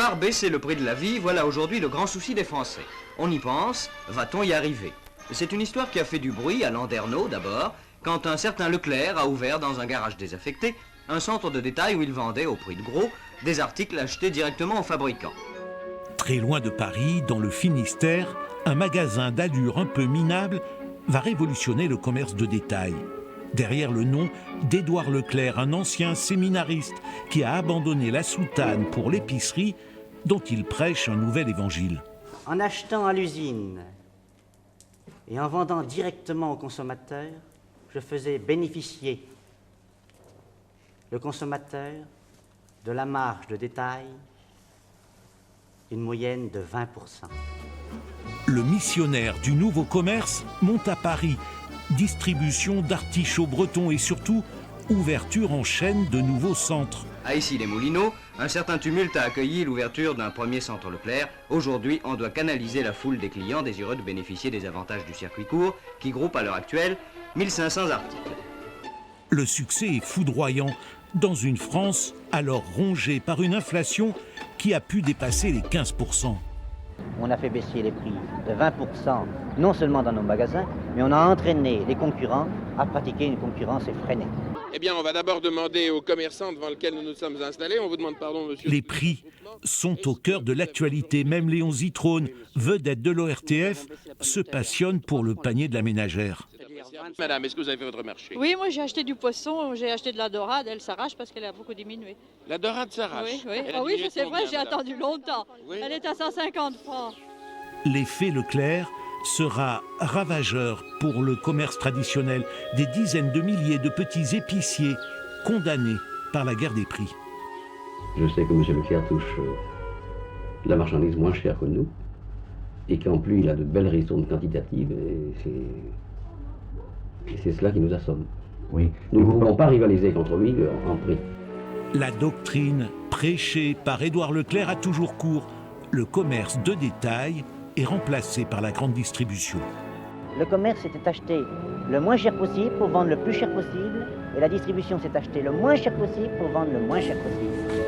Voir baisser le prix de la vie, voilà aujourd'hui le grand souci des Français. On y pense, va-t-on y arriver? C'est une histoire qui a fait du bruit à Landerneau d'abord, quand un certain Leclerc a ouvert dans un garage désaffecté un centre de détail où il vendait au prix de gros des articles achetés directement aux fabricants. Très loin de Paris, dans le Finistère, un magasin d'allure un peu minable va révolutionner le commerce de détail. Derrière le nom d'Édouard Leclerc, un ancien séminariste qui a abandonné la soutane pour l'épicerie dont il prêche un nouvel évangile. En achetant à l'usine et en vendant directement aux consommateurs, je faisais bénéficier le consommateur de la marge de détail d'une moyenne de 20%. Le missionnaire du nouveau commerce monte à Paris. Distribution d'artichauts bretons et surtout ouverture en chaîne de nouveaux centres. À Issy-les-Moulineaux, un certain tumulte a accueilli l'ouverture d'un premier centre Leclerc. Aujourd'hui, on doit canaliser la foule des clients désireux de bénéficier des avantages du circuit court qui groupe à l'heure actuelle 1500 articles. Le succès est foudroyant dans une France alors rongée par une inflation qui a pu dépasser les 15%. On a fait baisser les prix de 20%, non seulement dans nos magasins, mais on a entraîné les concurrents à pratiquer une concurrence effrénée. Eh bien, on va d'abord demander aux commerçants devant lesquels nous nous sommes installés. On vous demande pardon, monsieur. Les prix sont au cœur de l'actualité. Même Léon Zitrone, vedette de l'ORTF, se passionne pour le panier de la ménagère. Madame, est-ce que vous avez fait votre marché? Oui, moi j'ai acheté du poisson, j'ai acheté de la dorade, elle s'arrache parce qu'elle a beaucoup diminué. La dorade s'arrache. Oui, oui. Elle a Ah oui, diminué c'est de vrai, combien, j'ai madame? attendu longtemps. Oui. Elle est à 150 francs. L'effet Leclerc sera ravageur pour le commerce traditionnel. Des dizaines de milliers de petits épiciers condamnés par la guerre des prix. Je sais que M. Leclerc touche la marchandise moins chère que nous et qu'en plus il a de belles ristournes quantitatives et c'est cela qui nous assomme. Oui. Nous ne pouvons pas rivaliser contre lui en prix. La doctrine prêchée par Édouard Leclerc a toujours cours. Le commerce de détail est remplacé par la grande distribution. Le commerce s'était acheté le moins cher possible pour vendre le plus cher possible, et la distribution s'est achetée le moins cher possible pour vendre le moins cher possible.